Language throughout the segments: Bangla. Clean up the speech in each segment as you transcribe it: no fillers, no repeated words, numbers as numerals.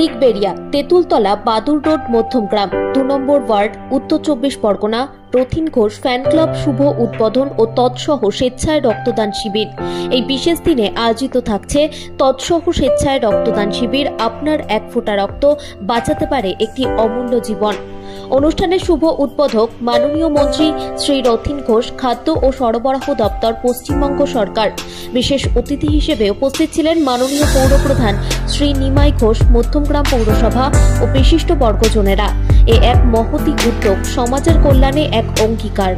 দিগবেরিয়া, তেঁতুলতলা, বাদুর রোড, মধ্যমগ্রাম, 2 নম্বর ওয়ার্ড, উত্তর 24 পরগনা। রথীন ঘোষ ফ্যান ক্লাব শুভ উদ্বোধন ও তৎসহ স্বেচ্ছায় রক্তদান শিবির। এই বিশেষ দিনে আয়োজিত থাকছে তৎসহ স্বেচ্ছায় রক্তদান শিবির। আপনার এক ফোঁটা রক্ত বাঁচাতে পারে একটি অমূল্য জীবন। অনুষ্ঠানের শুভ উদ্বোধক মাননীয় মন্ত্রী শ্রী রথীন ঘোষ, খাদ্য ও সরবরাহ দপ্তর, পশ্চিমবঙ্গ সরকার। বিশেষ অতিথি হিসেবে উপস্থিত ছিলেন মাননীয় পৌরপ্রধান শ্রী নিমাই ঘোষ, মধ্যমগ্রাম পৌরসভা ও বিশিষ্ট বর্গজনেরা। এ এক মহতি উদ্যোগ, সমাজের কল্যাণে এক অঙ্গীকার।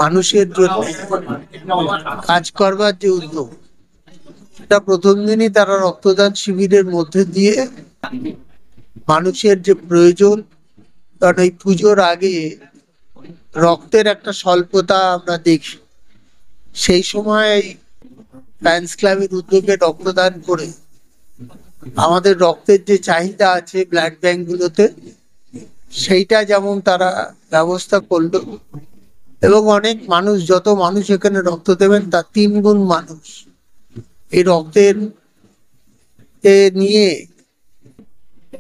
মানুষের জন্য কাজ করবার যে উদ্যোগ, এটা প্রথম দিনই তারা রক্তদান শিবিরের মধ্যে দিয়ে মানুষের যে প্রয়োজন, কারণ এই পুজোর আগে রক্তের একটা স্বল্পতা আমরা দেখি, সেই সময় ফ্যান্স ক্লাবের উদ্যোগে রক্তদান করে আমাদের রক্তের যে চাহিদা আছে ব্লাড ব্যাংক গুলোতে, সেইটা যেমন তারা ব্যবস্থা করলো, এবং অনেক মানুষ, যত মানুষ এখানে রক্ত দেবেন তার 3 গুণ মানুষ এই রক্তের নিয়ে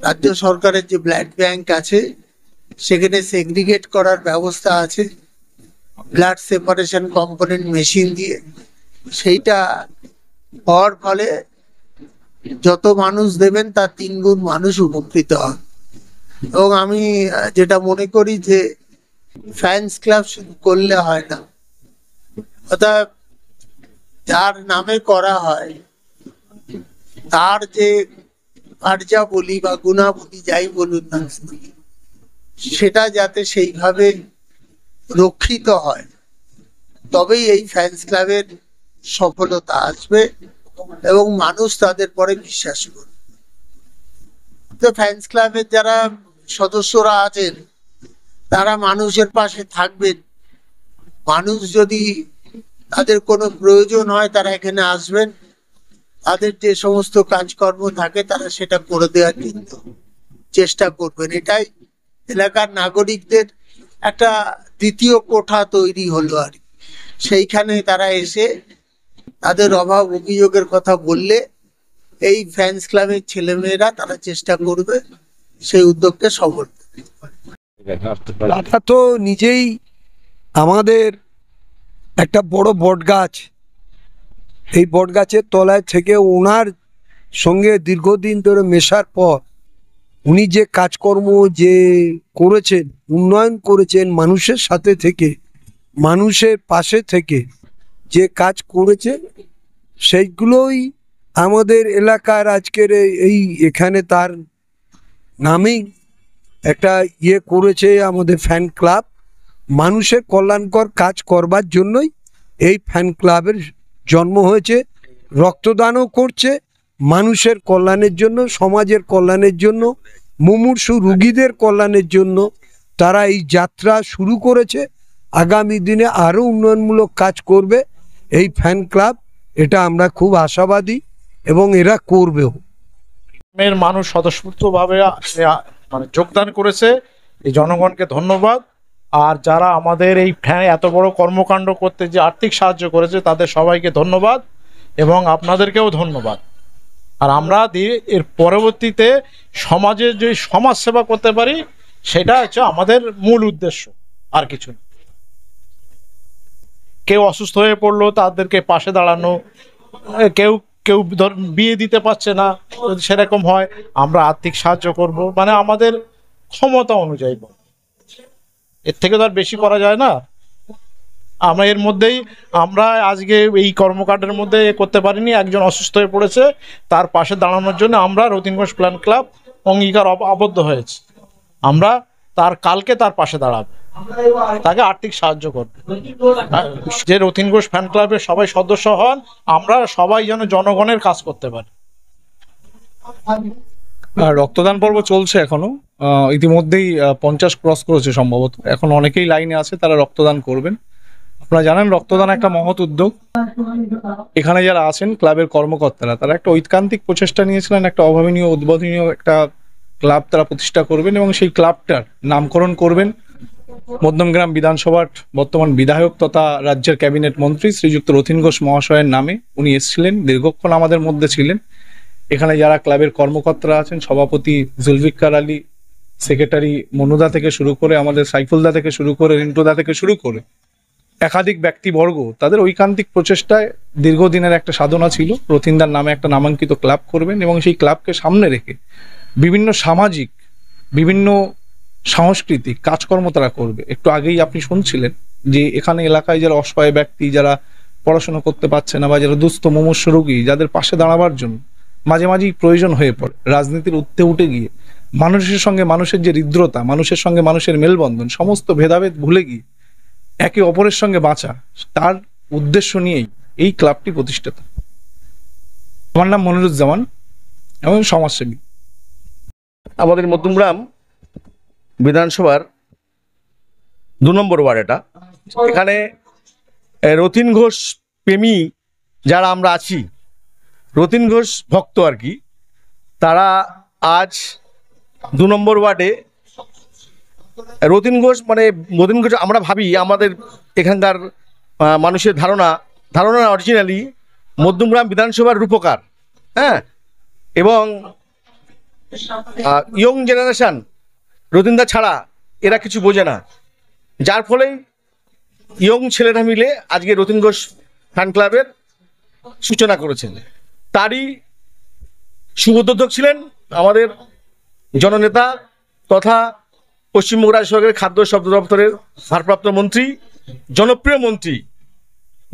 রাজ্য সরকারের যে ব্লাড ব্যাংক আছে সেখানে সেগ্রিগেট করার ব্যবস্থা আছে ব্লাড সেপারেশন কম্পোনেন্ট মেশিন দিয়ে। সেইটা হওয়ার ফলে যত মানুষ দেবেন তার 3 গুণ মানুষ উপকৃত হয়। এবং আমি যেটা মনে করি যে ফ্যান্স ক্লাব শুধু করলে হয় না, অর্থাৎ যার নামে করা হয় তার যে কার্যাবলী বা গুণাবলী যাই বলুন না, সেটা যাতে সেইভাবে রক্ষিত হয়, তবেই এই ফ্যান্স ক্লাবের সফলতা আসবে এবং মানুষ তাদের পরে বিশ্বাস করবে। তো ফ্যান্স ক্লাবের যারা সদস্যরা আছেন তারা মানুষের পাশে থাকবেন। মানুষ যদি তাদের কোনো প্রয়োজন হয় তারা এখানে আসবেন, তাদের যে সমস্ত কাজকর্ম থাকে তারা সেটা করে দেওয়ার জন্য চেষ্টা করবেন। এটাই এলাকার নাগরিকদের একটা দ্বিতীয় কোঠা তৈরি হলো আর কি। সেইখানে তারা এসে তাদের অভাব অভিযোগের কথা বললে এই ফ্যান্স ক্লাবের ছেলেমেয়েরা তারা চেষ্টা করবে সেই উদ্যোগকে সফল। দাদা তো নিজেই আমাদের একটা বড় বট গাছ, এই বট গাছের তলায় থেকে ওনার সঙ্গে দীর্ঘদিন ধরে মেশার পর উনি যে কাজকর্ম যে করেছেন, উন্নয়ন করেছেন, মানুষের সাথে থেকে মানুষের পাশে থেকে যে কাজ করেছে, সেইগুলোই আমাদের এলাকার আজকের এই এখানে তার নামেই একটা করেছে আমাদের ফ্যান ক্লাব। মানুষের কল্যাণকর কাজ করবার জন্যই এই ফ্যান ক্লাবের জন্ম হয়েছে। রক্তদানও করছে মানুষের কল্যাণের জন্য, সমাজের কল্যাণের জন্য, মুমূর্ষু রুগীদের কল্যাণের জন্য তারা এই যাত্রা শুরু করেছে। আগামী দিনে আরও উন্নয়নমূলক কাজ করবে এই ফ্যান ক্লাব, এটা আমরা খুব আশাবাদী এবং এরা করবেও। মানুষ স্বতঃস্ফূর্তভাবে মানে যোগদান করেছে, এই জনগণকে ধন্যবাদ। আর যারা আমাদের এই এত বড় কর্মকাণ্ড করতে যে আর্থিক সাহায্য করেছে তাদের সবাইকে ধন্যবাদ এবং আপনাদেরকেও ধন্যবাদ। আর আমরা এর পরবর্তীতে সমাজের যে সমাজ সেবা করতে পারি সেটা হচ্ছে আমাদের মূল উদ্দেশ্য, আর কিছু না। কেউ অসুস্থ হয়ে পড়লো তাদেরকে পাশে দাঁড়ানো, কেউ কেউ ধর বিয়ে দিতে পারছে না, যদি সেরকম হয় আমরা আর্থিক সাহায্য করব, মানে আমাদের ক্ষমতা অনুযায়ী। এর থেকে তো আর বেশি করা যায় না। আমরা এর মধ্যেই আমরা আজকে এই কর্মকাণ্ডের মধ্যে করতে পারিনি, একজন অসুস্থ হয়ে পড়েছে, তার পাশে দাঁড়ানোর জন্য আমরা রতিনঘোষ ফ্যান ক্লাব অঙ্গীকার আবদ্ধ হয়েছে। আমরা কালকে তার পাশে দাঁড়াবো, তাকে আর্থিক সাহায্য করবে। যে রতিনঘোষ ফ্যান ক্লাবের সবাই সদস্য হন, আমরা সবাই যেন জনগণের কাজ করতে পারি। রক্তদান পর্ব চলছে এখনো, ইতিমধ্যেই 50 ক্রস করেছে সম্ভবত। এখন অনেকেই লাইনে আছে, তারা রক্তদান করবেন। আপনারা জানেন রক্তদান একটা মহৎ উদ্যোগ। এখানে যারা আছেন ক্লাবের কর্মকর্তারা, তারা একটা ঐকান্তিক প্রচেষ্টা নিয়েছিলেন, একটা অভাবনীয় উদ্বোধনীয় একটা ক্লাব তারা প্রতিষ্ঠা করবেন এবং সেই ক্লাবটার নামকরণ করবেন মধ্যমগ্রাম বিধানসভার বর্তমান বিধায়ক তথা রাজ্যের ক্যাবিনেট মন্ত্রী শ্রীযুক্ত রতিন ঘোষ মহাশয়ের নামে। উনি এসেছিলেন, দীর্ঘক্ষণ আমাদের মধ্যে ছিলেন। এখানে যারা ক্লাবের কর্মকর্তারা আছেন, সভাপতি জুলফিকার আলী, সেক্রেটারি মনুদা থেকে শুরু করে, আমাদের সাইফুলদা থেকে শুরু করে, রিন্টুদা থেকে শুরু করে একাধিক ব্যক্তিবর্গ, তাদের ঐকান্তিক প্রচেষ্টায় দীর্ঘদিনের একটা সাধনা ছিল রতিনদার নামে একটা নামাঙ্কিত ক্লাব করবেন এবং সেই ক্লাবকে সামনে রেখে বিভিন্ন সামাজিক, বিভিন্ন সাংস্কৃতিক কাজকর্ম তারা করবে। একটু আগেই আপনি শুনছিলেন যে এখানে এলাকায় যারা অসহায় ব্যক্তি, যারা পড়াশোনা করতে পারছে না বা যারা দুস্থ মুমূর্ষু রোগী, যাদের পাশে দাঁড়াবার জন্য মাঝে মাঝেই প্রয়োজন হয়ে পড়ে, রাজনীতির ঊর্ধ্বে উঠে গিয়ে মানুষের সঙ্গে মানুষের যে হৃদ্রতা, মানুষের সঙ্গে মানুষের মেলবন্ধন, সমস্ত ভেদাভেদ ভুলে গিয়ে একে অপরের সঙ্গে বাঁচা, তার উদ্দেশ্য নিয়েই এই ক্লাবটি প্রতিষ্ঠিত। আমার নাম মনিরুজ্জামান এবং সমাজসেবী। আমাদের মধ্যমগ্রাম বিধানসভার 2 নম্বর ওয়ার্ড এটা। এখানে রতিন ঘোষ প্রেমী যারা আমরা আছি, রতিন ঘোষ ভক্ত আর কি, তারা আজ 2 নম্বর ওয়ার্ডে রতিন ঘোষ মানে মতিন ঘোষ, আমরা ভাবি আমাদের এখানকার মানুষের ধারণা অরিজিনালি মধ্যমগ্রাম বিধানসভার রূপকার, হ্যাঁ, এবং ইয়ং জেনারেশন রতিনদা ছাড়া এরা কিছু বোঝে না, যার ফলে ইয়ং ছেলেরা মিলে আজকে রতিন ঘোষ ফ্যান ক্লাবের সূচনা করেছেন। তারই শুভোদ্যোধক ছিলেন আমাদের জননেতা তথা পশ্চিমবঙ্গ রাজ্য সরকারের খাদ্য শব্দ দপ্তরের ভারপ্রাপ্ত মন্ত্রী, জনপ্রিয় মন্ত্রী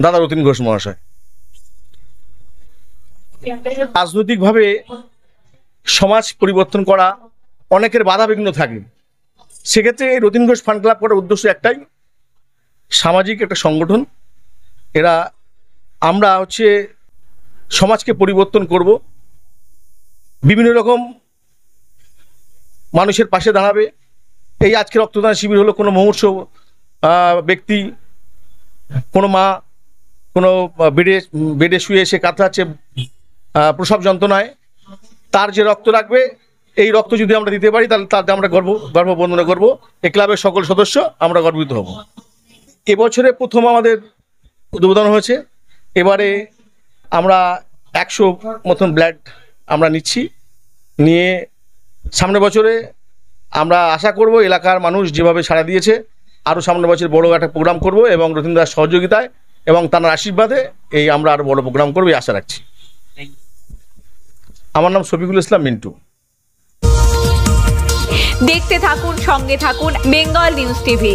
দাদা রতিন ঘোষ মহাশয়। রাজনৈতিকভাবে সমাজ পরিবর্তন করা অনেকের বাধাবিঘ্ন থাকে, সেক্ষেত্রে এই রতিন ঘোষ ফান ক্লাব করার উদ্দেশ্য একটাই, সামাজিক একটা সংগঠন। আমরা সমাজকে পরিবর্তন করব, বিভিন্ন রকম মানুষের পাশে দাঁড়াবে। এই আজকে রক্তদান শিবির হলো কোনো মুমূর্ষ ব্যক্তি, কোনো মা কোনো বেডে শুয়ে এসে কাতরাচ্ছে প্রসব যন্ত্রণায়, তার যে রক্ত লাগবে এই রক্ত যদি আমরা দিতে পারি তাহলে তাতে আমরা গর্ব বন্দনা করবো। এই ক্লাবের সকল সদস্য আমরা গর্বিত হব। এবছরে প্রথম আমাদের উদ্বোধন হয়েছে, এবারে আমরা 100 মতন ব্লাড আমরা নিচ্ছি, নিয়ে সামনের বছরে আমরা আশা করব এলাকার মানুষ যেভাবে সাড়া দিয়েছে আরও সামনের বছর বড় একটা প্রোগ্রাম করব এবং রতিনদার সহযোগিতায় এবং তার আশীর্বাদে আমরা আরও বড় প্রোগ্রাম করবো এই আশা রাখছি। আমার নাম শফিকুল ইসলাম মিন্টু। দেখতে থাকুন, সঙ্গে থাকুন বেঙ্গল নিউজ টিভি।